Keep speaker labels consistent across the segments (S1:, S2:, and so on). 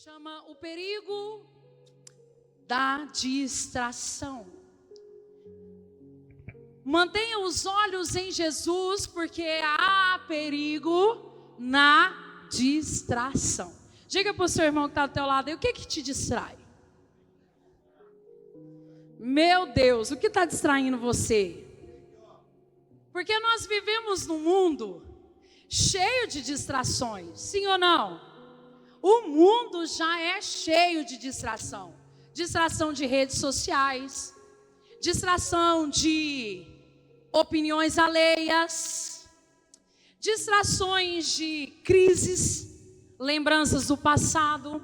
S1: chama o perigo da distração. Mantenha os olhos em Jesus, porque há perigo na distração. Diga para o seu irmão que está do teu lado, o que te distrai? Meu Deus, o que está distraindo você? Porque nós vivemos num mundo cheio de distrações, sim ou não? O mundo já é cheio de distração. Distração de redes sociais, distração de opiniões alheias, distrações de crises, lembranças do passado.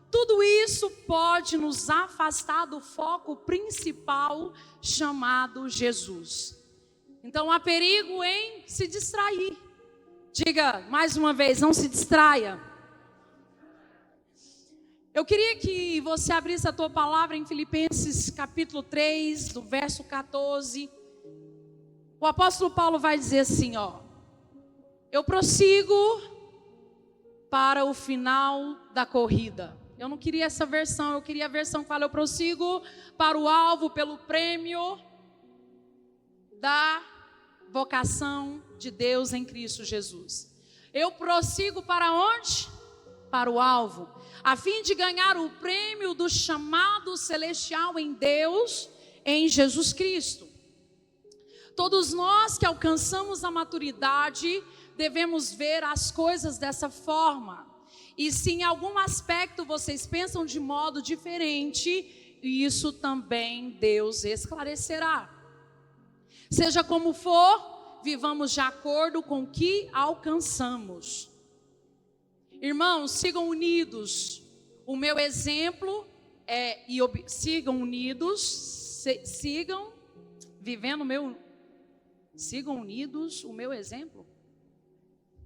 S1: Tudo isso pode nos afastar do foco principal chamado Jesus. Então há perigo em se distrair. Diga mais uma vez, não se distraia. Eu queria que você abrisse a tua palavra em Filipenses capítulo 3, do verso 14. O apóstolo Paulo vai dizer assim, eu prossigo para o final da corrida. Eu não queria essa versão, eu queria a versão que fala, eu prossigo para o alvo, pelo prêmio da vocação de Deus em Cristo Jesus. Eu prossigo para onde? Para o alvo, a fim de ganhar o prêmio do chamado celestial em Deus, em Jesus Cristo. Todos nós que alcançamos a maturidade, devemos ver as coisas dessa forma. E se em algum aspecto vocês pensam de modo diferente, isso também Deus esclarecerá. Seja como for, vivamos de acordo com o que alcançamos. Irmãos, sigam unidos. O meu exemplo sigam unidos, sigam vivendo o meu. Sigam unidos o meu exemplo.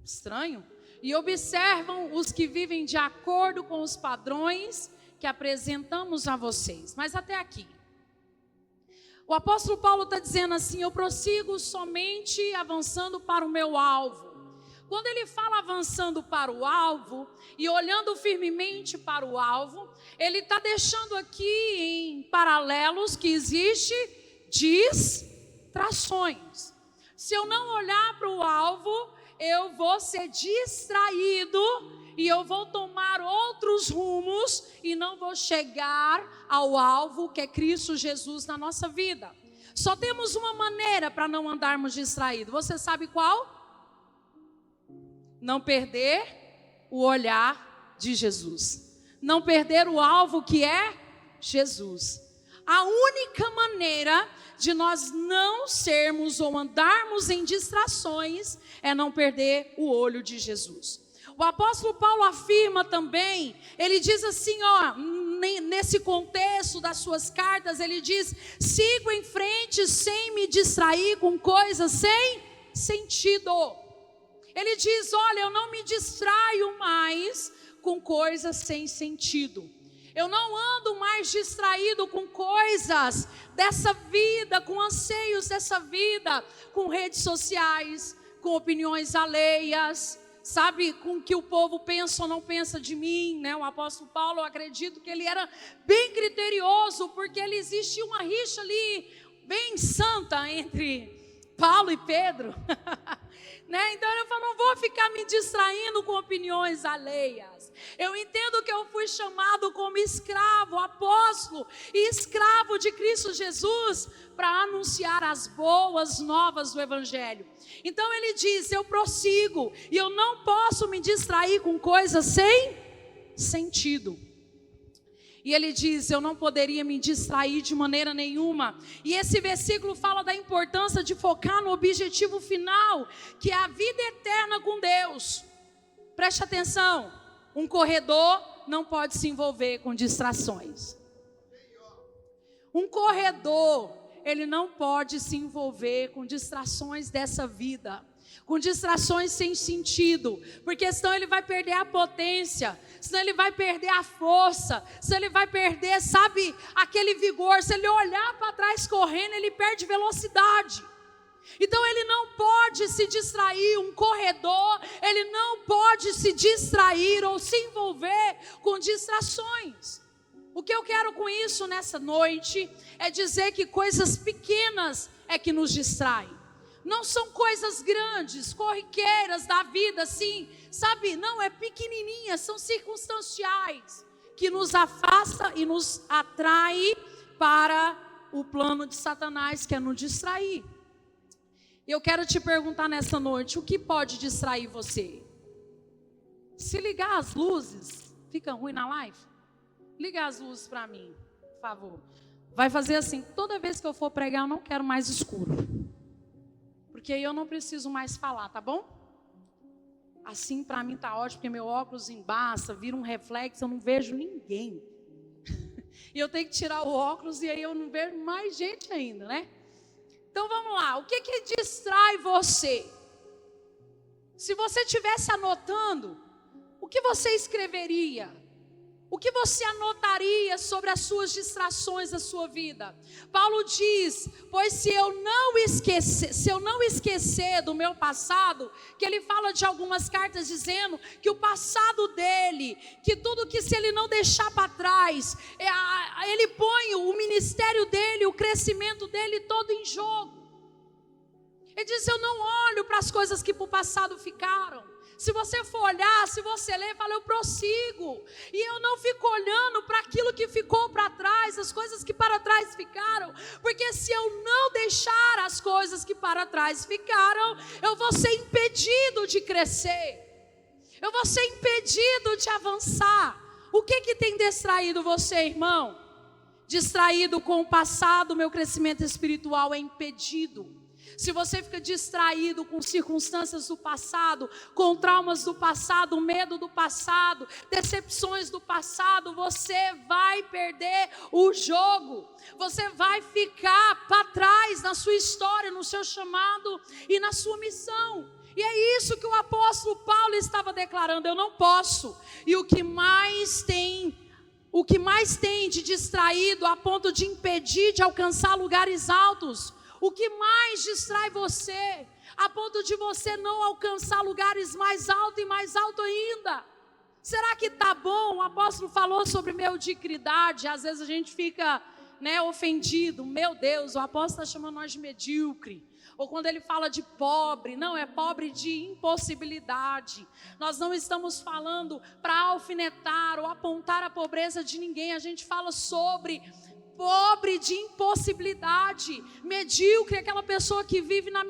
S1: Estranho. E observam os que vivem de acordo com os padrões que apresentamos a vocês. Mas até aqui. O apóstolo Paulo está dizendo assim, eu prossigo somente avançando para o meu alvo. Quando ele fala avançando para o alvo e olhando firmemente para o alvo, ele está deixando aqui em paralelos que existe distrações. Se eu não olhar para o alvo, eu vou ser distraído e eu vou tomar outros rumos e não vou chegar ao alvo que é Cristo Jesus na nossa vida. Só temos uma maneira para não andarmos distraídos. Você sabe qual? Não perder o olhar de Jesus. Não perder o alvo que é Jesus. A única maneira de nós não sermos ou andarmos em distrações é não perder o olho de Jesus. O apóstolo Paulo afirma também, ele diz assim, nesse contexto das suas cartas, ele diz, sigo em frente sem me distrair com coisas sem sentido. Ele diz, olha, eu não me distraio mais com coisas sem sentido. Eu não ando mais distraído com coisas dessa vida, com anseios dessa vida, com redes sociais, com opiniões alheias, sabe, com o que o povo pensa ou não pensa de mim, né? O apóstolo Paulo, eu acredito que ele era bem criterioso, porque ele existia uma rixa ali, bem santa entre Paulo e Pedro, né? Então ele falou, não vou ficar me distraindo com opiniões alheias. Eu entendo que eu fui chamado como escravo, apóstolo e escravo de Cristo Jesus para anunciar as boas novas do Evangelho. Então ele diz, eu prossigo e eu não posso me distrair com coisas sem sentido. E ele diz, eu não poderia me distrair de maneira nenhuma. E esse versículo fala da importância de focar no objetivo final, que é a vida eterna com Deus. Preste atenção, um corredor não pode se envolver com distrações. Um corredor, ele não pode se envolver com distrações dessa vida, com distrações sem sentido, porque senão ele vai perder a potência, senão ele vai perder a força, senão ele vai perder, sabe, aquele vigor. Se ele olhar para trás correndo, ele perde velocidade. Então ele não pode se distrair, um corredor, ele não pode se distrair ou se envolver com distrações. O que eu quero com isso nessa noite é dizer que coisas pequenas é que nos distraem. Não são coisas grandes, corriqueiras da vida, assim, sabe? Não, é pequenininhas, são circunstanciais que nos afasta e nos atrai para o plano de Satanás, que é nos distrair. Eu quero te perguntar nessa noite, o que pode distrair você? Se ligar as luzes, fica ruim na live? Liga as luzes para mim, por favor. Vai fazer assim, toda vez que eu for pregar, eu não quero mais escuro. Porque aí eu não preciso mais falar, tá bom? Assim para mim tá ótimo, porque meu óculos embaça, vira um reflexo, eu não vejo ninguém. E eu tenho que tirar o óculos e aí eu não vejo mais gente ainda, né? Então vamos lá, o que distrai você? Se você estivesse anotando, o que você escreveria? O que você anotaria sobre as suas distrações da sua vida? Paulo diz, pois se eu não esquecer do meu passado, que ele fala de algumas cartas dizendo que o passado dele, que tudo que se ele não deixar para trás, ele põe o ministério dele, o crescimento dele todo em jogo. Ele diz, eu não olho para as coisas que para o passado ficaram. Se você for olhar, se você ler, fala, eu prossigo. E eu não fico olhando para aquilo que ficou para trás, as coisas que para trás ficaram. Porque se eu não deixar as coisas que para trás ficaram, eu vou ser impedido de crescer. Eu vou ser impedido de avançar. O que tem distraído você, irmão? Distraído com o passado, meu crescimento espiritual é impedido. Se você fica distraído com circunstâncias do passado, com traumas do passado, medo do passado, decepções do passado, você vai perder o jogo. Você vai ficar para trás na sua história, no seu chamado e na sua missão. E é isso que o apóstolo Paulo estava declarando, eu não posso. E o que mais tem de distraído a ponto de impedir de alcançar lugares altos? O que mais distrai você, a ponto de você não alcançar lugares mais altos e mais alto ainda? Será que está bom? O apóstolo falou sobre mediocridade, às vezes a gente fica ofendido. Meu Deus, o apóstolo está chamando nós de medíocre. Ou quando ele fala de pobre, não, é pobre de impossibilidade. Nós não estamos falando para alfinetar ou apontar a pobreza de ninguém, a gente fala sobre pobre de impossibilidade. Medíocre é aquela pessoa que vive na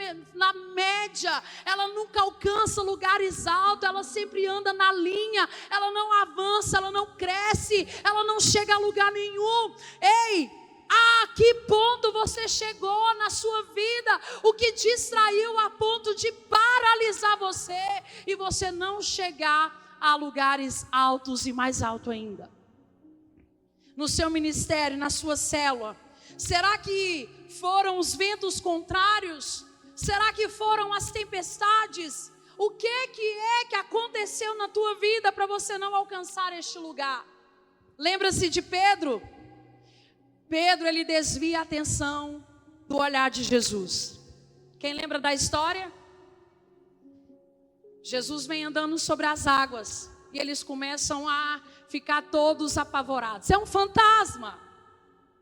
S1: média, ela nunca alcança lugares altos, ela sempre anda na linha, ela não avança, ela não cresce, ela não chega a lugar nenhum. Ei, a que ponto você chegou na sua vida? O que distraiu a ponto de paralisar você e você não chegar a lugares altos e mais alto ainda? No seu ministério, na sua célula, será que foram os ventos contrários? Será que foram as tempestades? O que é que aconteceu na tua vida para você não alcançar este lugar? Lembra-se de Pedro? Pedro, ele desvia a atenção do olhar de Jesus. Quem lembra da história? Jesus vem andando sobre as águas e eles começam a ficar todos apavorados. É um fantasma,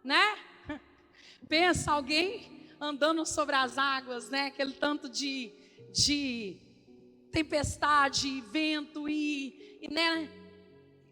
S1: né? Pensa alguém andando sobre as águas, né? Aquele tanto de tempestade, vento e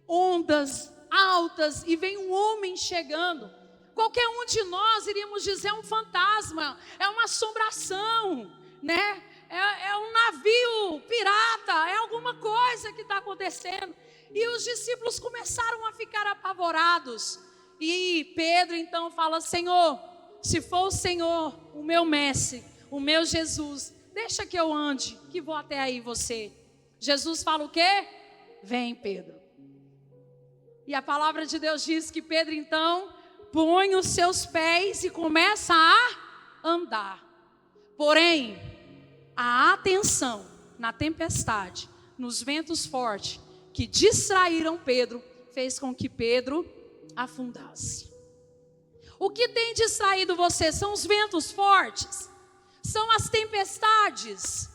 S1: ondas altas, e vem um homem chegando. Qualquer um de nós iríamos dizer, é um fantasma, é uma assombração, né? É um navio pirata, é alguma coisa que está acontecendo. E os discípulos começaram a ficar apavorados. E Pedro então fala, Senhor, se for o Senhor, o meu mestre, o meu Jesus, deixa que eu ande, que vou até aí você. Jesus fala o quê? Vem, Pedro. E a palavra de Deus diz que Pedro então põe os seus pés e começa a andar. Porém, a atenção na tempestade, nos ventos fortes, que distraíram Pedro, fez com que Pedro afundasse. O que tem distraído você? São os ventos fortes? são as tempestades.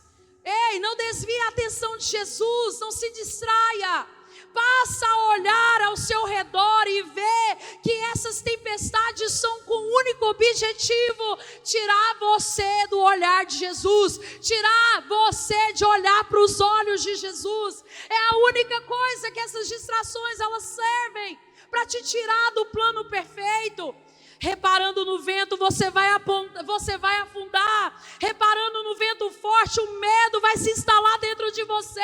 S1: Ei, não desvie a atenção de Jesus, não se distraia. Passa a olhar ao seu redor e ver que essas tempestades são com o único objetivo: tirar você do olhar de Jesus, tirar você de olhar para os olhos de Jesus. É a única coisa que essas distrações elas servem, para te tirar do plano perfeito. Reparando no vento, você vai afundar. Reparando no vento forte, o medo vai se instalar dentro de você.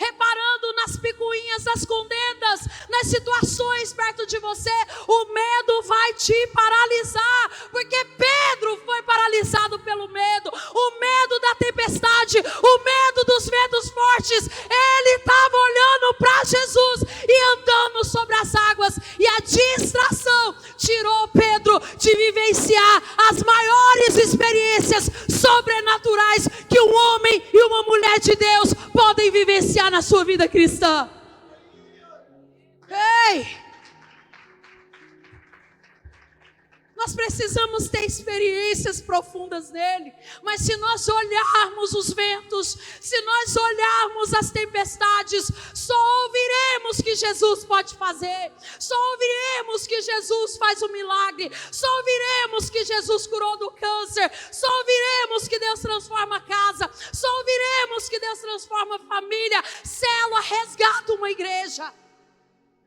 S1: Reparando nas picuinhas das contendas, nas situações perto de você, o medo vai te paralisar. Porque Pedro foi paralisado pelo medo. O medo da tempestade, o medo dos ventos fortes. Ele estava olhando para Jesus e andando sobre as águas. E a distração tirou Pedro de vivenciar as maiores experiências sobrenaturais que um homem e uma mulher de Deus podem vivenciar na sua vida cristã. Ei! Nós precisamos ter experiências profundas nele. Mas se nós olharmos os ventos, se nós olharmos as tempestades, só ouviremos que Jesus pode fazer, só ouviremos que Jesus faz um milagre, só ouviremos que Jesus curou do câncer, só ouviremos que Deus transforma a casa, só ouviremos que Deus transforma a família, célula, resgata uma igreja.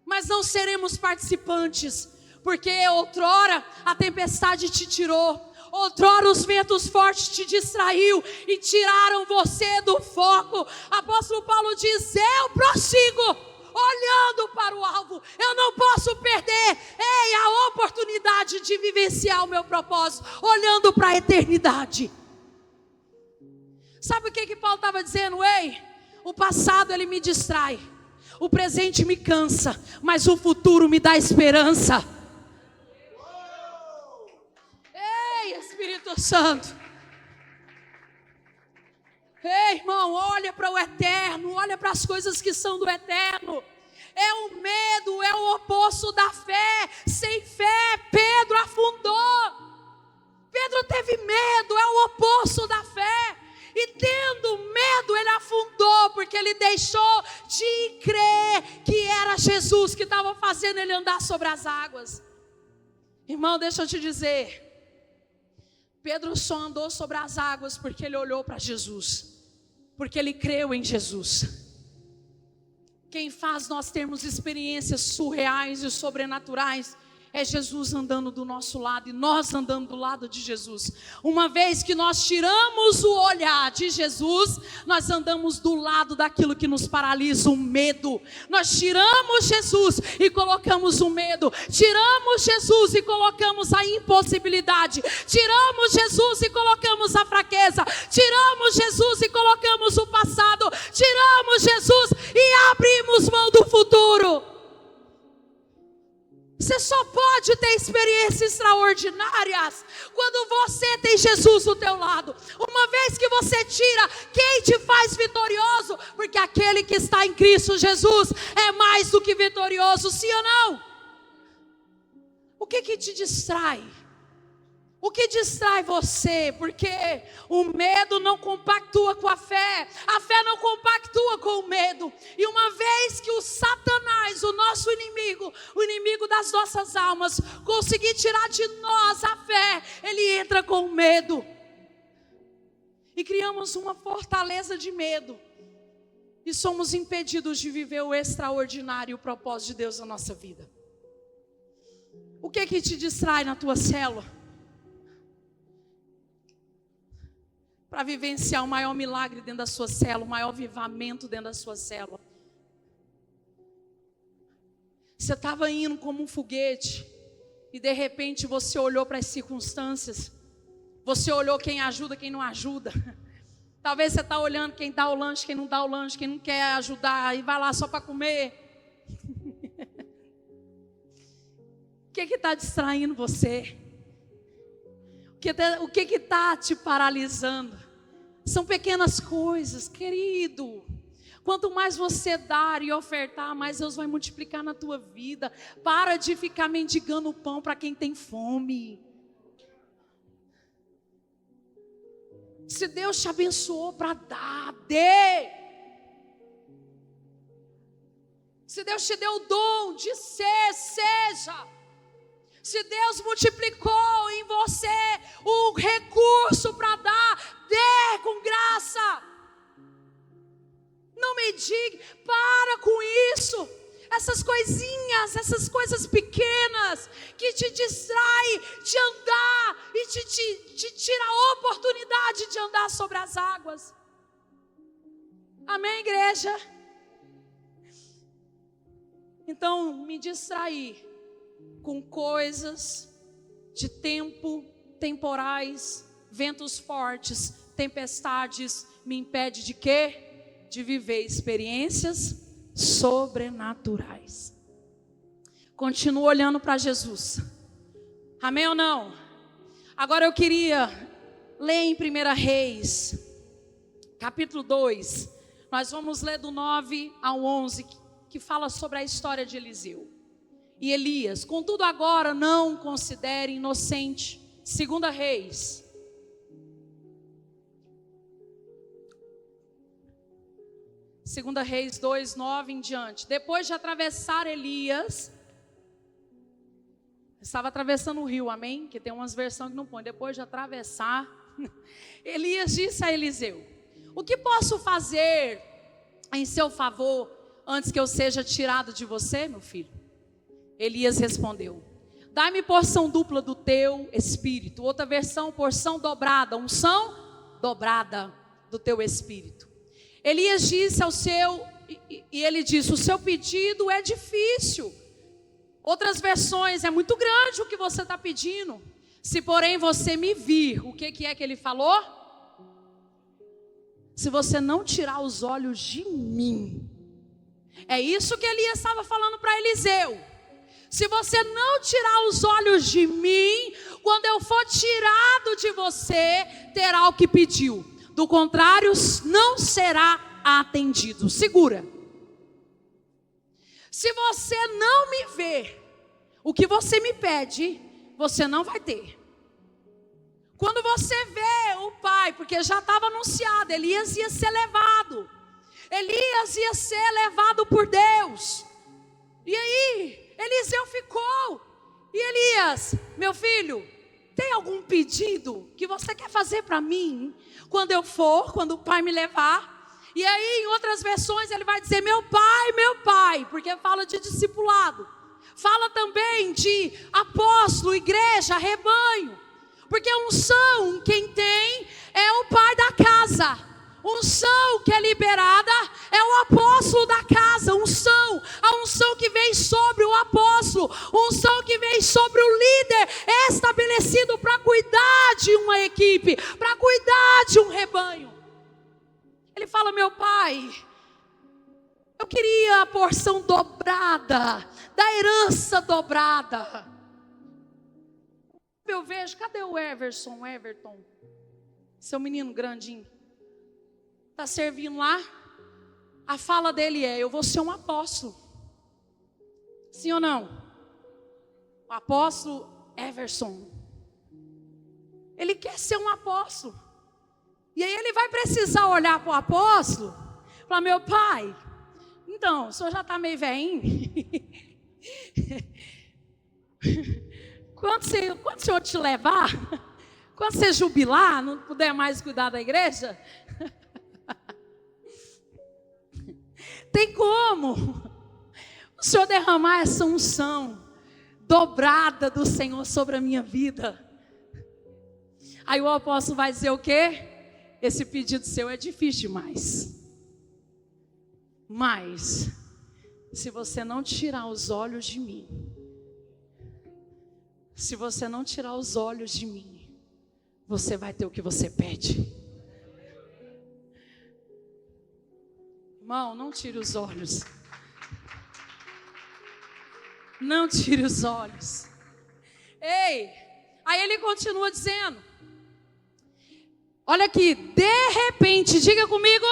S1: Mas não seremos participantes. Porque outrora a tempestade te tirou, outrora os ventos fortes te distraiu e tiraram você do foco. Apóstolo Paulo diz: eu prossigo olhando para o alvo, eu não posso perder a oportunidade de vivenciar o meu propósito, olhando para a eternidade. Sabe o que Paulo estava dizendo? O passado ele me distrai, o presente me cansa, mas o futuro me dá esperança. Espírito Santo. Ei, irmão, olha para o eterno, olha para as coisas que são do eterno. É o medo, é o oposto da fé. Sem fé, Pedro afundou. Pedro teve medo, é o oposto da fé. E tendo medo, ele afundou, porque ele deixou de crer que era Jesus que estava fazendo ele andar sobre as águas. Irmão, deixa eu te dizer, Pedro só andou sobre as águas porque ele olhou para Jesus, porque ele creu em Jesus. Quem faz nós termos experiências surreais e sobrenaturais é Jesus andando do nosso lado e nós andando do lado de Jesus. Uma vez que nós tiramos o olhar de Jesus, nós andamos do lado daquilo que nos paralisa, o medo. Nós tiramos Jesus e colocamos o medo. Tiramos Jesus e colocamos a impossibilidade. Tiramos Jesus e colocamos a fraqueza. Tiramos Jesus e colocamos o passado. Tiramos Jesus e abrimos mão do futuro. Você só pode ter experiências extraordinárias quando você tem Jesus do teu lado. Uma vez que você tira, quem te faz vitorioso? Porque aquele que está em Cristo Jesus é mais do que vitorioso, sim ou não? O que te distrai? O que distrai você? Porque o medo não compactua com a fé não compactua com o medo. E uma vez que o Satanás, o nosso inimigo, o inimigo das nossas almas, conseguir tirar de nós a fé, ele entra com o medo. E criamos uma fortaleza de medo. E somos impedidos de viver o extraordinário e o propósito de Deus na nossa vida. O que te distrai na tua célula? Para vivenciar o maior milagre dentro da sua célula, o maior avivamento dentro da sua célula. Você estava indo como um foguete e de repente você olhou para as circunstâncias. Você olhou quem ajuda, quem não ajuda. Talvez você está olhando quem dá o lanche, quem não dá o lanche, quem não quer ajudar e vai lá só para comer. O que está distraindo você? O que está te paralisando? São pequenas coisas, querido. Quanto mais você dar e ofertar, mais Deus vai multiplicar na tua vida. Para de ficar mendigando o pão para quem tem fome. Se Deus te abençoou para dar, dê. Se Deus te deu o dom de ser, seja. Se Deus multiplicou em você o recurso para dar, dê com graça. Não me diga, para com isso. Essas coisinhas, essas coisas pequenas que te distraem de andar e te tira a oportunidade de andar sobre as águas. Amém, igreja? Então, me distrair com coisas de tempo, temporais, ventos fortes, tempestades, me impede de quê? De viver experiências sobrenaturais. Continuo olhando para Jesus. Amém ou não? Agora eu queria ler em 1 Reis, capítulo 2. Nós vamos ler do 9 ao 11, que fala sobre a história de Eliseu e Elias. Contudo agora não considere inocente. 2 Reis. Segunda Reis 2, 9 em diante. Depois de atravessar Elias, estava atravessando o rio, amém? Que tem umas versões que não põe. Depois de atravessar, Elias disse a Eliseu: o que posso fazer em seu favor antes que eu seja tirado de você, meu filho? Elias respondeu: dai-me porção dupla do teu espírito. Outra versão, porção dobrada, unção dobrada do teu espírito. Elias disse ao seu, e ele disse: o seu pedido é difícil. Outras versões, é muito grande o que você está pedindo. Se porém você me vir, o que é que ele falou? Se você não tirar os olhos de mim. É isso que Elias estava falando para Eliseu. Se você não tirar os olhos de mim, quando eu for tirado de você, terá o que pediu. Do contrário, não será atendido. Segura. Se você não me ver, o que você me pede, você não vai ter. Quando você vê o pai, porque já estava anunciado, Elias ia ser levado. Elias ia ser levado por Deus. E aí, Eliseu ficou. E Elias, meu filho, tem algum pedido que você quer fazer para mim? Quando eu for, quando o pai me levar. E aí, em outras versões, ele vai dizer: meu pai, porque fala de discipulado. Fala também de apóstolo, igreja, rebanho. Porque unção, quem tem, é o pai da casa. Unção que é liberada é o apóstolo da casa. Unção, a unção que vem sobre o apóstolo, unção que vem sobre o líder estabelecido para cuidar de uma equipe, para cuidar de um rebanho. Ele fala: meu pai, eu queria a porção dobrada, da herança dobrada. Eu vejo, cadê o Everton? Seu menino grandinho. Está servindo lá. A fala dele é: eu vou ser um apóstolo. Sim ou não? O apóstolo Everson, ele quer ser um apóstolo. E aí ele vai precisar olhar para o apóstolo e falar: meu pai, então, o senhor já está meio velhinho. Quando o senhor te levar, quando você jubilar, não puder mais cuidar da igreja, tem como o senhor derramar essa unção dobrada do Senhor sobre a minha vida? Aí o apóstolo vai dizer o quê? Esse pedido seu é difícil demais. Mas, se você não tirar os olhos de mim, se você não tirar os olhos de mim, você vai ter o que você pede. Irmão, não tire os olhos. Não tire os olhos. Ei, aí ele continua dizendo: olha aqui, de repente, diga comigo,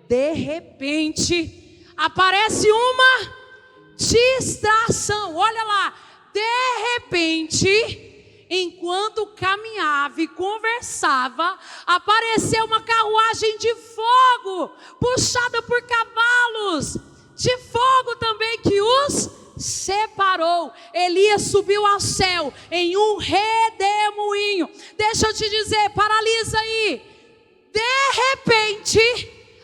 S1: de repente, aparece uma distração. Olha lá, de repente, enquanto caminhava e conversava, apareceu uma carruagem de fogo, puxada por cavalos de fogo também, que os separou. Elias subiu ao céu em um redemoinho. Deixa eu te dizer, paralisa aí. De repente,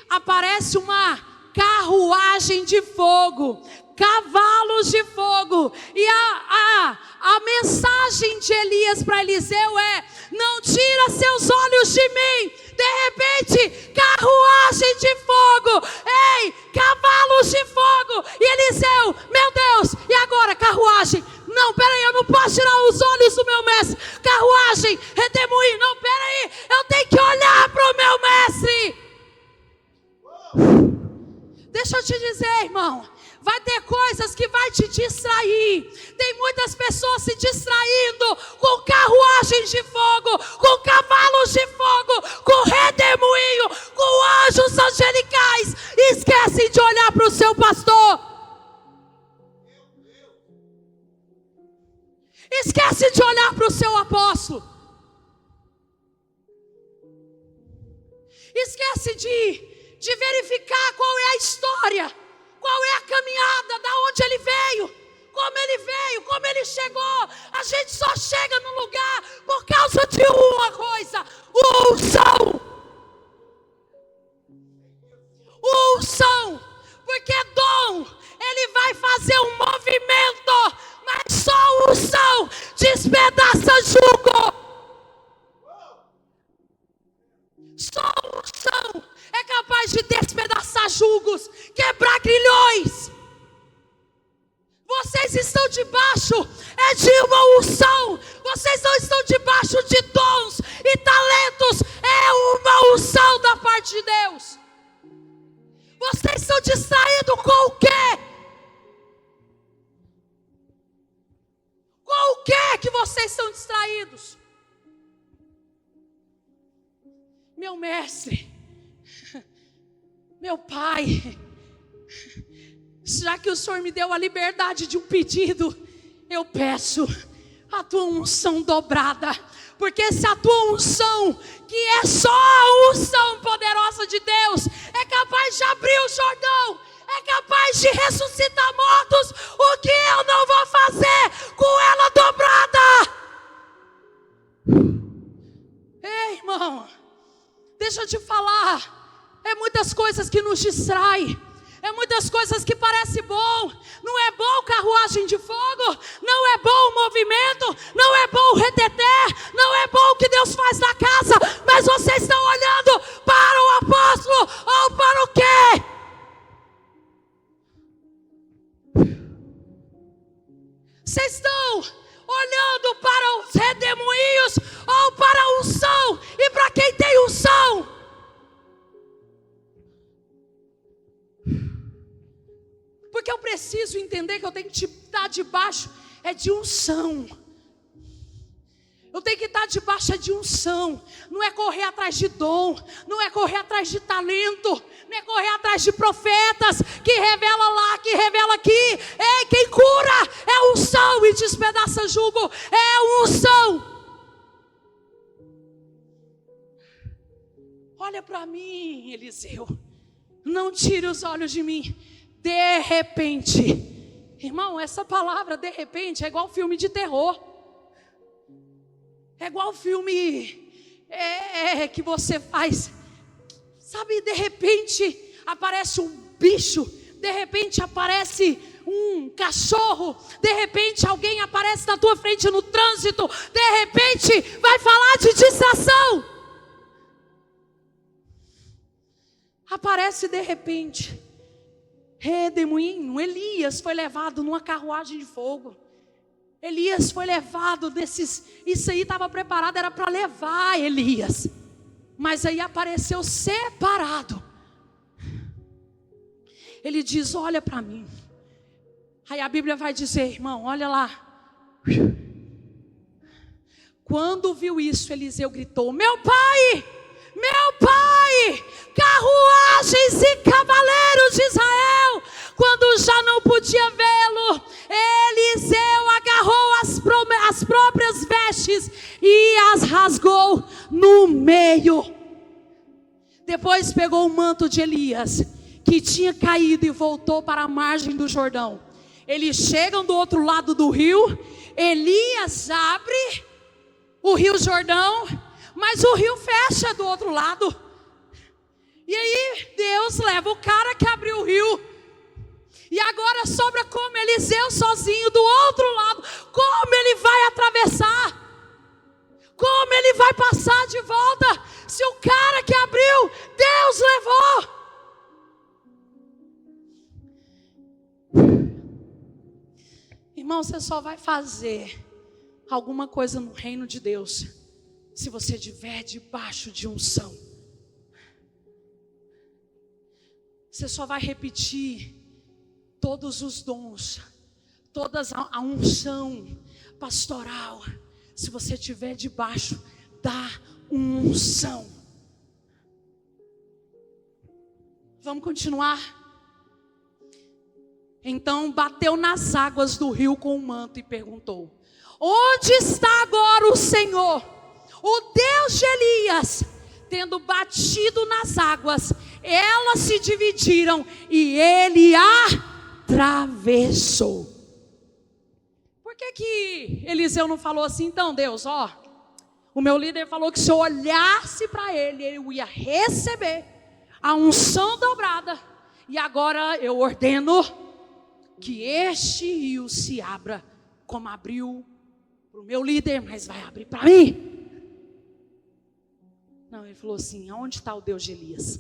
S1: aparece uma carruagem de fogo, cavalos de fogo, e a mensagem de Elias para Eliseu é: não tira seus olhos de mim. De repente, carruagem de fogo, ei, cavalos de fogo, e Eliseu, meu Deus, e agora carruagem? Não, peraí, eu não posso tirar os olhos do meu mestre. Carruagem, redemoinho, não, peraí, eu tenho que olhar para o meu mestre. Deixa eu te dizer, irmão, vai ter coisas que vai te distrair. Tem muitas pessoas se distraindo com carruagens de fogo, com cavalos de fogo, com redemoinho, com anjos angelicais. Esquecem de olhar para o seu pastor. Esquece de olhar para o seu apóstolo. Esquece de verificar qual é a história, qual é a caminhada, da onde ele veio, como ele chegou. A gente só chega no lugar por causa de uma coisa: unção. Unção, porque dom, ele vai fazer um movimento, mas só unção despedaça jugo. Só unção é capaz de despedaçar julgos, quebrar grilhões. Vocês estão debaixo de uma unção. Vocês não estão debaixo de dons e talentos. É uma unção da parte de Deus. Vocês estão distraídos com o quê? Com o quê que vocês estão distraídos? Meu mestre, meu pai, já que o Senhor me deu a liberdade de um pedido, eu peço a tua unção dobrada, porque se a tua unção, que é só a unção poderosa de Deus, é capaz de abrir o Jordão, é capaz de ressuscitar mortos, o que eu não vou fazer com ela dobrada? Ei, irmão, deixa eu te falar. É muitas coisas que nos distraem. É muitas coisas que parecem bom. Não é bom carruagem de fogo. Não é bom o movimento. Não é bom o reteté. Não é bom o que Deus faz na casa. Mas vocês estão olhando para o apóstolo ou para o quê? Vocês estão olhando para os redemoinhos ou para a unção? E para quem tem unção? Porque eu preciso entender que eu tenho que estar debaixo de unção. Eu tenho que estar debaixo de unção. Não é correr atrás de dom, não é correr atrás de talento, não é correr atrás de profetas que revela lá, que revela aqui. Ei, quem cura é unção e despedaça jugo, é unção. Olha para mim, Eliseu, não tire os olhos de mim. De repente, irmão, essa palavra de repente é igual filme de terror. É igual filme que você faz, sabe, de repente aparece um bicho, de repente aparece um cachorro, de repente alguém aparece na tua frente no trânsito, de repente vai falar de distração. Aparece de repente. Redemoinho, Elias foi levado numa carruagem de fogo. Elias foi levado isso aí estava preparado, era para levar Elias. Mas aí apareceu separado. Ele diz: olha para mim. Aí a Bíblia vai dizer, irmão, olha lá. Quando viu isso, Eliseu gritou: meu pai, carruagens e cavaleiros de Israel. Quando já não podia vê-lo, Eliseu agarrou as próprias vestes rasgou no meio. Depois pegou o manto de Elias, que tinha caído, e voltou para a margem do Jordão. Eles chegam do outro lado do rio. Elias abre o rio Jordão, mas o rio fecha do outro lado. E aí Deus leva o cara que abriu o rio. E agora sobra como Eliseu sozinho do outro lado. Como ele vai atravessar? Como ele vai passar de volta? Se o cara que abriu, Deus levou. Irmão, você só vai fazer alguma coisa no reino de Deus se você estiver debaixo de unção. Você só vai repetir todos os dons, toda a unção pastoral, se você estiver debaixo da unção. Vamos continuar? Então bateu nas águas do rio com o manto e perguntou: onde está agora o Senhor, o Deus de Elias? Tendo batido nas águas, elas se dividiram e ele atravessou. Por que Eliseu não falou assim? Então Deus, o meu líder falou que se eu olhasse para ele, eu ia receber a unção dobrada. E agora eu ordeno que este rio se abra, como abriu para o meu líder, mas vai abrir para mim. Não, ele falou assim: aonde está o Deus de Elias?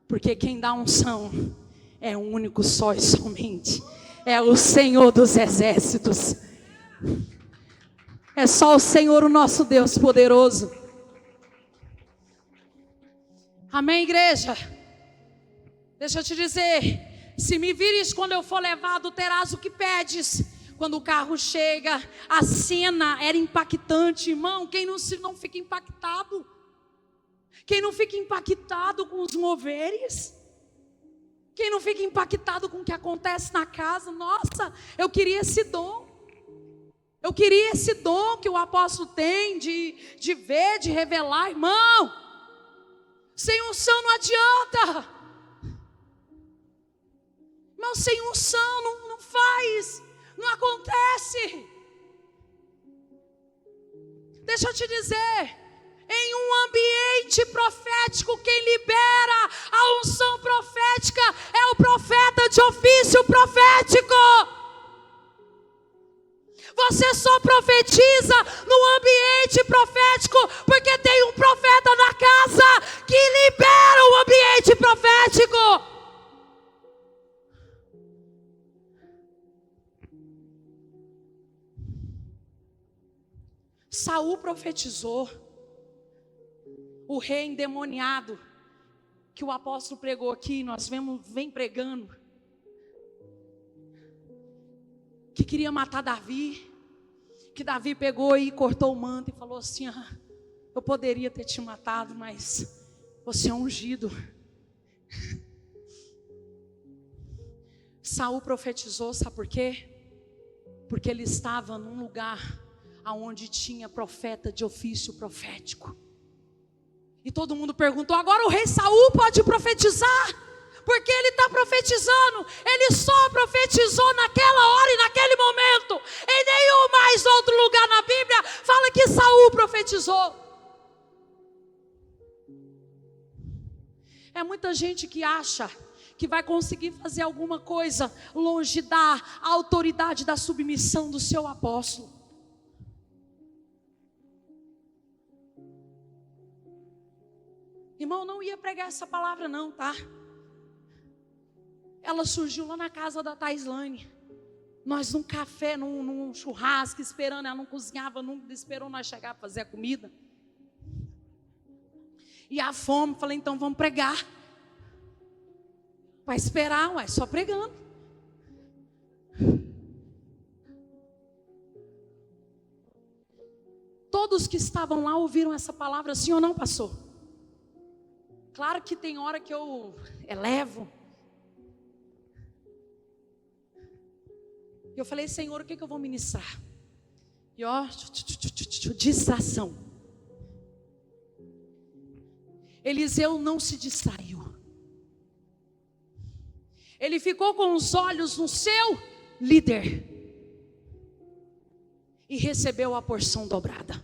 S1: Porque quem dá unção é o único só e somente, é o Senhor dos exércitos. É só o Senhor, o nosso Deus poderoso. Amém, igreja? Deixa eu te dizer: se me vires quando eu for levado, terás o que pedes. Quando o carro chega, a cena era impactante, irmão. Quem não fica impactado? Quem não fica impactado com os moveres? Quem não fica impactado com o que acontece na casa? Nossa, eu queria esse dom. Eu queria esse dom que o apóstolo tem de ver, de revelar. Irmão, sem unção não adianta. Irmão, sem unção não faz. Não acontece. Deixa eu te dizer, em um ambiente profético, quem libera a unção profética é o profeta de ofício profético. Você só profetiza no ambiente profético porque tem um profeta na casa que libera o ambiente profético. Saul profetizou. O rei endemoniado que o apóstolo pregou aqui, nós vem pregando, que queria matar Davi, que Davi pegou e cortou o manto e falou assim: eu poderia ter te matado, mas você é ungido. Saul profetizou, sabe por quê? Porque ele estava num lugar aonde tinha profeta de ofício profético. E todo mundo perguntou: agora o rei Saul pode profetizar? Porque ele está profetizando. Ele só profetizou naquela hora e naquele momento. Em nenhum mais outro lugar na Bíblia fala que Saul profetizou. É muita gente que acha que vai conseguir fazer alguma coisa longe da autoridade da submissão do seu apóstolo. Irmão, não ia pregar essa palavra não, tá? Ela surgiu lá na casa da Taislane. Nós num café, num churrasco, esperando. Ela não cozinhava, nunca esperou nós chegar para fazer a comida. E a fome, falei: então vamos pregar. Vai esperar, só pregando. Todos que estavam lá ouviram essa palavra, sim ou não, pastor? Claro que tem hora que eu elevo. Eu falei: Senhor, o que eu vou ministrar? E E ó, distração. Eliseu não se distraiu. Ele ficou com os olhos no seu líder. E recebeu a porção dobrada.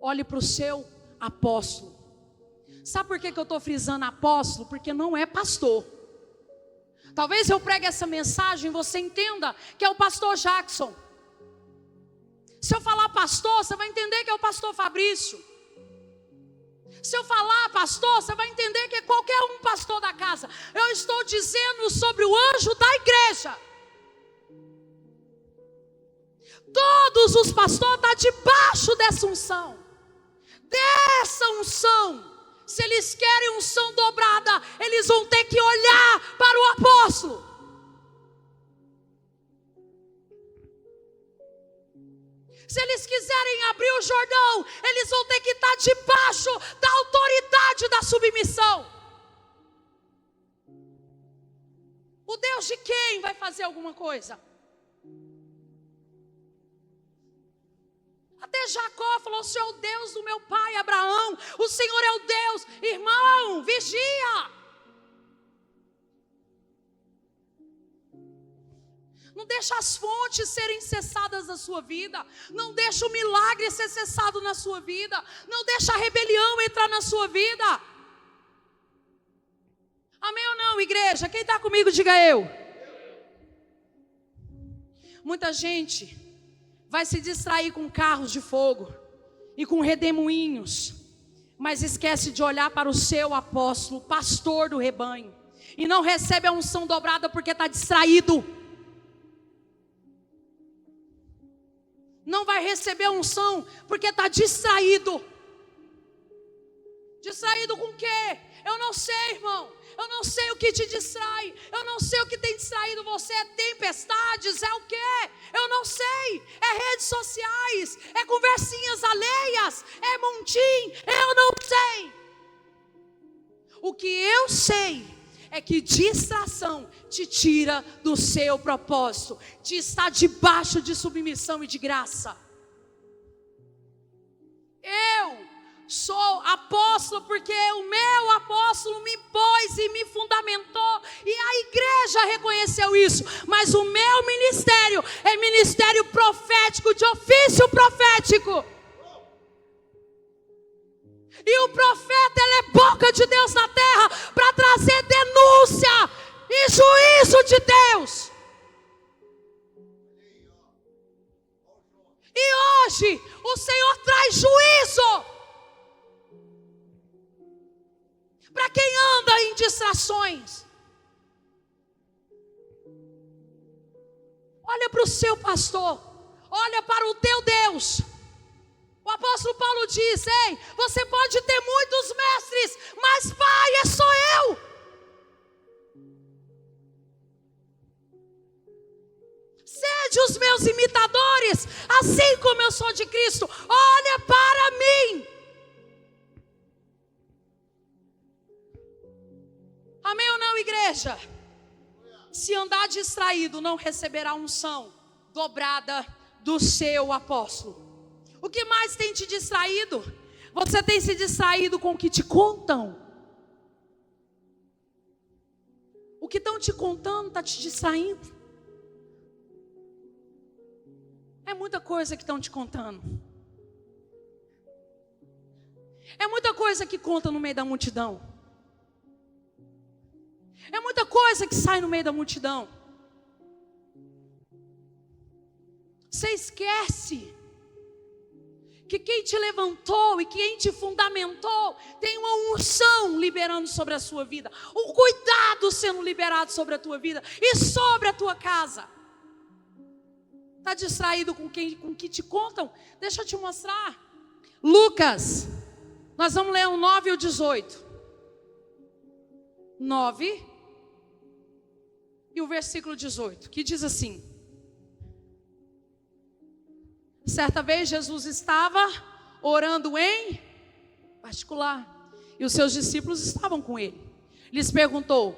S1: Olhe para o seu apóstolo. Sabe por que eu estou frisando apóstolo? Porque não é pastor. Talvez eu pregue essa mensagem e você entenda que é o pastor Jackson. Se eu falar pastor, você vai entender que é o pastor Fabrício. Se eu falar pastor, você vai entender que é qualquer um pastor da casa. Eu estou dizendo sobre o anjo da igreja. Todos os pastores estão debaixo dessa unção. Dessa unção. Se eles querem unção dobrada, eles vão ter que olhar para o apóstolo. Se eles quiserem abrir o Jordão, eles vão ter que estar debaixo da autoridade da submissão. O Deus de quem vai fazer alguma coisa? Até Jacó falou: o Senhor é o Deus do meu pai Abraão, o Senhor é o Deus. Irmão, vigia. Não deixa as fontes serem cessadas da sua vida. Não deixa o milagre ser cessado na sua vida. Não deixa a rebelião entrar na sua vida. Amém ou não, igreja? Quem está comigo, diga eu. Muita gente vai se distrair com carros de fogo e com redemoinhos, mas esquece de olhar para o seu apóstolo, pastor do rebanho, e não recebe a unção dobrada porque está distraído. Não vai receber a unção porque está distraído. Distraído com o quê? Eu não sei, irmão. Eu não sei o que te distrai. Eu não sei o que tem distraído você. É tempestades, é o quê? Eu não sei. É redes sociais, é conversinhas alheias, é montim. Eu não sei. O que eu sei é que distração te tira do seu propósito, de estar debaixo de submissão e de graça. Eu sou apóstolo porque o meu apóstolo me pôs e me fundamentou, e a igreja reconheceu isso. Mas o meu ministério é ministério profético, de ofício profético. E o profeta, ele é boca de Deus na terra para trazer denúncia e juízo de Deus. E hoje o Senhor traz juízo para quem anda em distrações. Olha para o seu pastor, olha para o teu Deus. O apóstolo Paulo diz: ei, você pode ter muitos mestres, mas pai é só eu. Sede os meus imitadores, assim como eu sou de Cristo. Olha para mim. Amém ou não, igreja? Se andar distraído, não receberá unção dobrada do seu apóstolo. O que mais tem te distraído? Você tem se distraído com o que te contam? O que estão te contando está te distraindo? É muita coisa que estão te contando. É muita coisa que conta no meio da multidão. É muita coisa que sai no meio da multidão. Você esquece que quem te levantou e quem te fundamentou tem uma unção liberando sobre a sua vida, um cuidado sendo liberado sobre a tua vida e sobre a tua casa. Está distraído com o que te contam? Deixa eu te mostrar. Lucas, nós vamos ler o 9 e o 18. 9 e o versículo 18, que diz assim: certa vez Jesus estava orando em particular, e os seus discípulos estavam com ele. Lhes perguntou: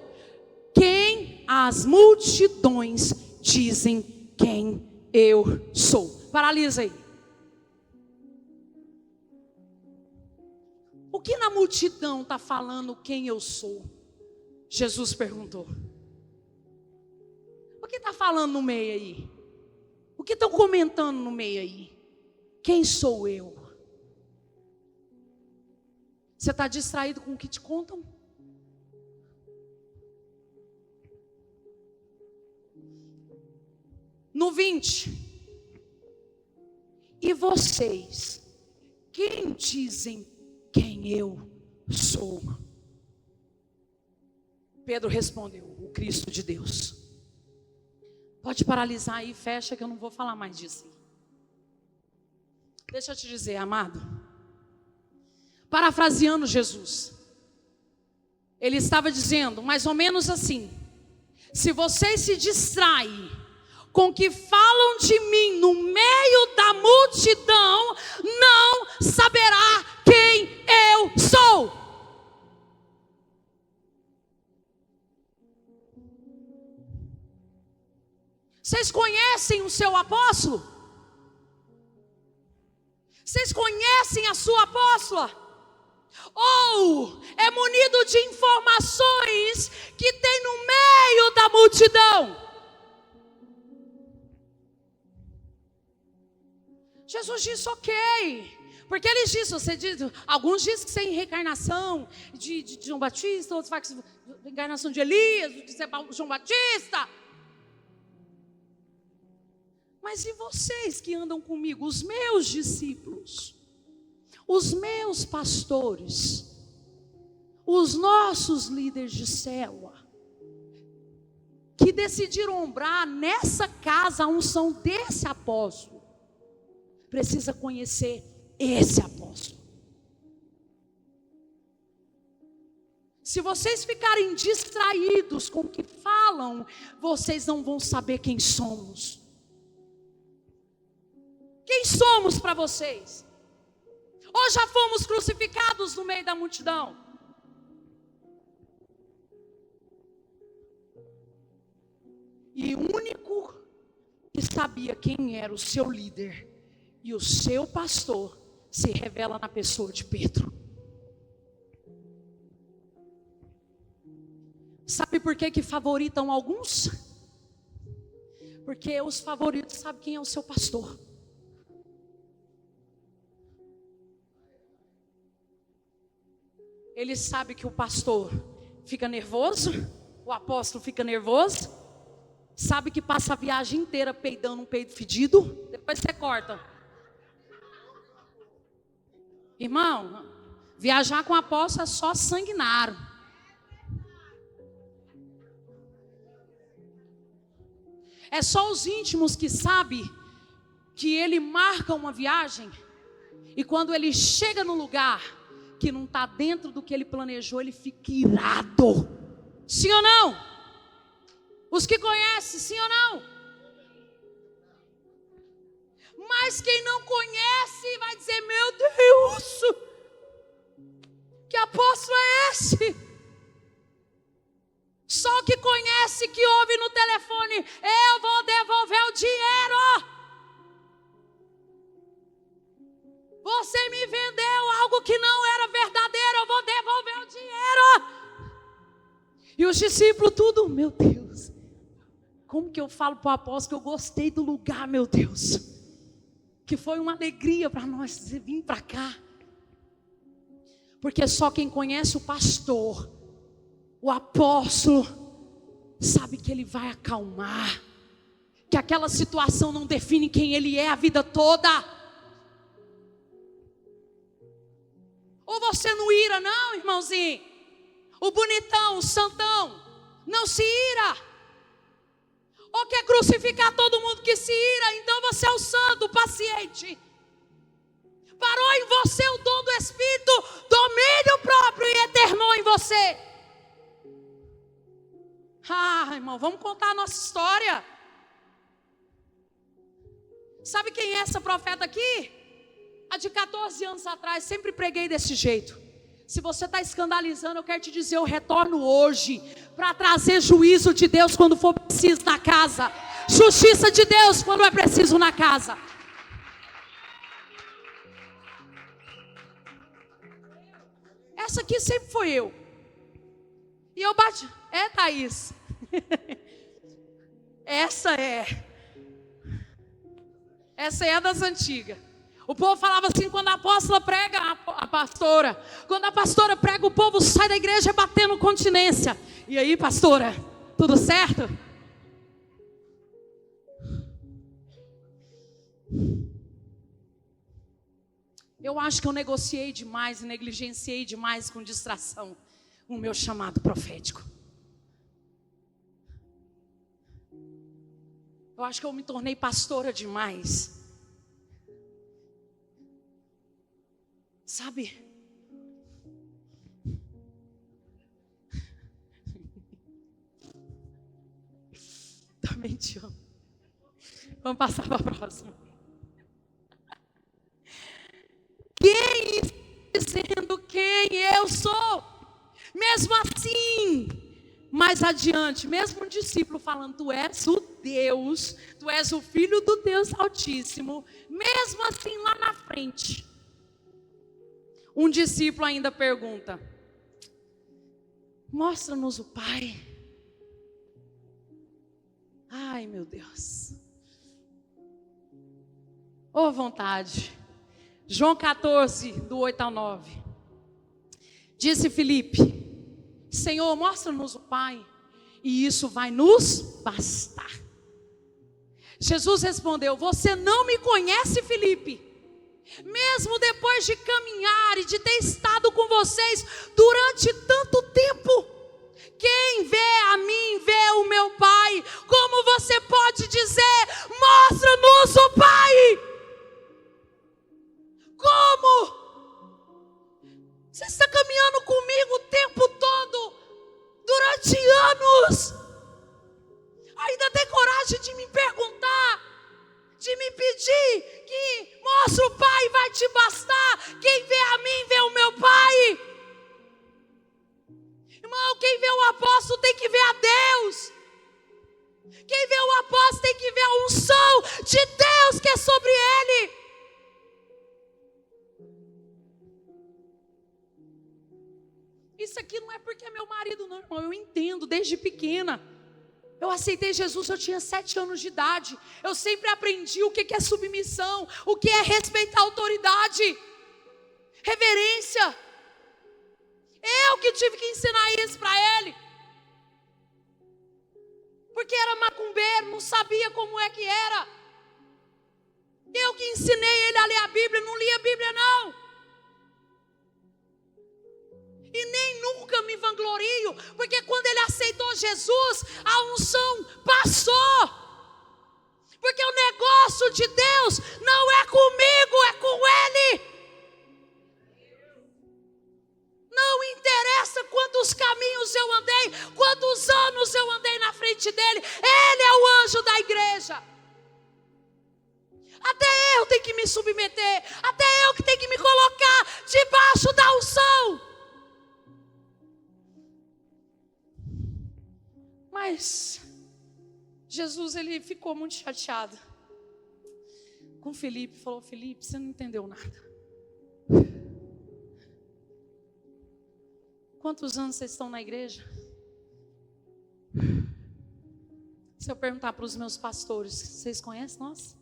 S1: quem as multidões dizem quem eu sou. Paralisa aí. O que na multidão está falando quem eu sou? Jesus perguntou. O que está falando no meio aí? O que estão comentando no meio aí? Quem sou eu? Você está distraído com o que te contam? No 20. E vocês, quem dizem quem eu sou? Pedro respondeu: o Cristo de Deus. Pode paralisar aí, fecha, que eu não vou falar mais disso. Deixa eu te dizer, amado, parafraseando Jesus, ele estava dizendo mais ou menos assim: se vocês se distraem com o que falam de mim no meio da multidão, não saberá quem eu sou. Vocês conhecem o seu apóstolo? Vocês conhecem a sua apóstola? Ou é munido de informações que tem no meio da multidão? Jesus disse ok, porque ele disse, alguns dizem que isso é reencarnação de João Batista, outros falam que isso é reencarnação de Elias, de João Batista. Mas e vocês que andam comigo, os meus discípulos, os meus pastores, os nossos líderes de célula, que decidiram honrar nessa casa a unção desse apóstolo, precisa conhecer esse apóstolo. Se vocês ficarem distraídos com o que falam, vocês não vão saber quem somos. Quem somos para vocês? Ou já fomos crucificados no meio da multidão? E o único que sabia quem era o seu líder e o seu pastor se revela na pessoa de Pedro. Sabe por que favoritam alguns? Porque os favoritos sabem quem é o seu pastor. Ele sabe que o pastor fica nervoso, o apóstolo fica nervoso, sabe que passa a viagem inteira peidando um peido fedido, depois você corta. Irmão, viajar com o apóstolo é só sanguinário. É só os íntimos que sabem que ele marca uma viagem e quando ele chega no lugar que não está dentro do que ele planejou, ele fica irado. Sim ou não? Os que conhecem, sim ou não? Mas quem não conhece vai dizer: meu Deus, que apóstolo é esse? Só o que conhece, que ouve no telefone: eu vou devolver o dinheiro. Você me vendeu algo que não era verdadeiro, eu vou devolver o dinheiro. E os discípulos tudo: meu Deus, como que eu falo para o apóstolo que eu gostei do lugar, meu Deus, que foi uma alegria para nós vir para cá. Porque só quem conhece o pastor, o apóstolo, sabe que ele vai acalmar, que aquela situação não define quem ele é a vida toda. Ou você não ira não, irmãozinho? O bonitão, o santão, não se ira. Ou quer crucificar todo mundo que se ira? Então você é o santo, o paciente. Parou em você o dom do Espírito, domínio próprio e eternou em você. Ah, irmão, vamos contar a nossa história. Sabe quem é essa profeta aqui? Há de 14 anos atrás, sempre preguei desse jeito. Se você está escandalizando, eu quero te dizer, eu retorno hoje para trazer juízo de Deus quando for preciso na casa. Justiça de Deus quando é preciso na casa. Essa aqui sempre foi eu. E eu bati. É, Thaís. Essa é a das antigas. O povo falava assim, quando a apóstola prega, a pastora. Quando a pastora prega, o povo sai da igreja batendo continência. E aí, pastora, tudo certo? Eu acho que eu negociei demais e negligenciei demais com distração o meu chamado profético. Eu acho que eu me tornei pastora demais. Sabe? Também te amo. Vamos passar para a próxima. Quem está dizendo quem eu sou? Mesmo assim, mais adiante, mesmo um discípulo falando, tu és o Deus, tu és o Filho do Deus Altíssimo. Mesmo assim, lá na frente, um discípulo ainda pergunta, mostra-nos o Pai. Ai, meu Deus. Ô vontade. João 14, do 8 ao 9. Disse Filipe, Senhor, mostra-nos o Pai, e isso vai nos bastar. Jesus respondeu, você não me conhece, Filipe? Mesmo depois de caminhar e de ter estado com vocês durante tanto tempo, quem vê a mim, vê o meu Pai. Como você pode dizer, mostra-nos o Pai? Como? Você está caminhando comigo o tempo todo, durante anos. Ainda tem coragem de me perguntar, de me pedir que mostra o Pai, vai te bastar. Quem vê a mim, vê o meu Pai. Irmão, quem vê o apóstolo tem que ver a Deus. Quem vê o apóstolo tem que ver a unção de Deus que é sobre ele. Isso aqui não é porque é meu marido não, irmão. Eu entendo, desde pequena. Eu aceitei Jesus, eu tinha 7 anos de idade. Eu sempre aprendi o que é submissão, o que é respeitar a autoridade, reverência. Eu que tive que ensinar isso para ele. Porque era macumbeiro, não sabia como é que era. Eu que ensinei ele a ler a Bíblia, não lia a Bíblia não. E nem nunca me vanglorio, porque quando ele aceitou Jesus, a unção passou. Porque o negócio de Deus não é comigo, é com ele. Não interessa quantos caminhos eu andei, quantos anos eu andei na frente dele. Ele é o anjo da igreja. Até eu tenho que me submeter, até eu que tenho que me colocar debaixo da unção. Mas Jesus, ele ficou muito chateado com Filipe. Falou, Filipe, você não entendeu nada. Quantos anos vocês estão na igreja? Se eu perguntar para os meus pastores, vocês conhecem nós?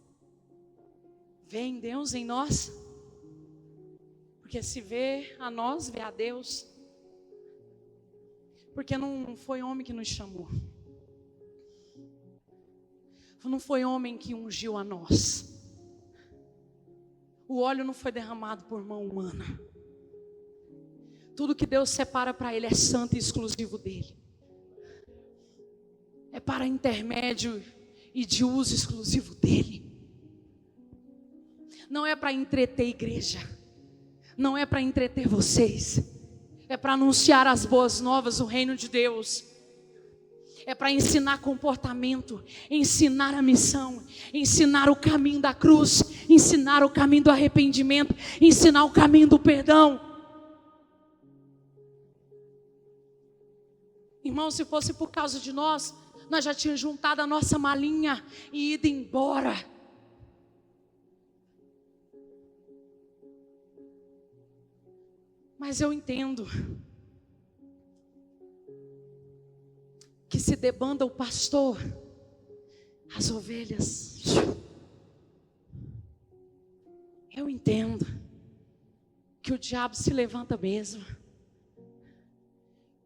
S1: Vêem Deus em nós? Porque se vê a nós, vê a Deus. Porque não foi homem que nos chamou. Não foi homem que ungiu a nós. O óleo não foi derramado por mão humana. Tudo que Deus separa para Ele é santo e exclusivo dEle. É para intermédio e de uso exclusivo dEle. Não é para entreter a igreja. Não é para entreter vocês. É para anunciar as boas novas do reino de Deus. É para ensinar comportamento, ensinar a missão, ensinar o caminho da cruz, ensinar o caminho do arrependimento, ensinar o caminho do perdão. Irmão, se fosse por causa de nós, nós já tínhamos juntado a nossa malinha e ido embora. Mas eu entendo que se debanda o pastor, as ovelhas. Eu entendo que o diabo se levanta mesmo.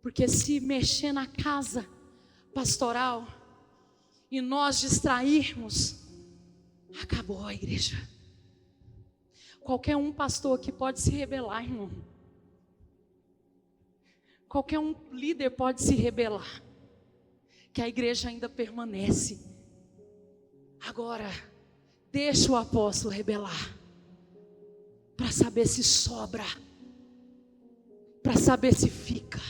S1: Porque se mexer na casa pastoral e nós distrairmos, acabou a igreja. Qualquer um pastor aqui pode se rebelar, irmão. Qualquer um líder pode se rebelar, que a igreja ainda permanece. Agora, deixa o apóstolo rebelar, para saber se sobra, para saber se fica.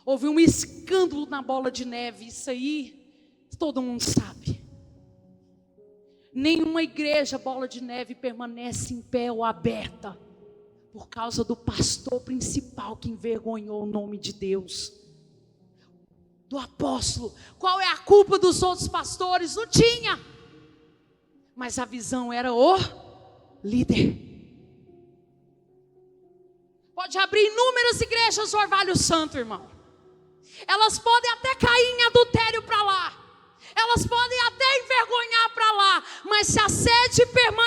S1: Houve um escândalo na Bola de Neve, isso aí todo mundo sabe. Nenhuma igreja Bola de Neve permanece em pé ou aberta, por causa do pastor principal que envergonhou o nome de Deus, do apóstolo. Qual é a culpa dos outros pastores? Não tinha, mas a visão era o líder. Pode abrir inúmeras igrejas do Orvalho Santo, irmão. Elas podem até cair em adultério para lá, elas podem até envergonhar para lá, mas se a sede permanecer,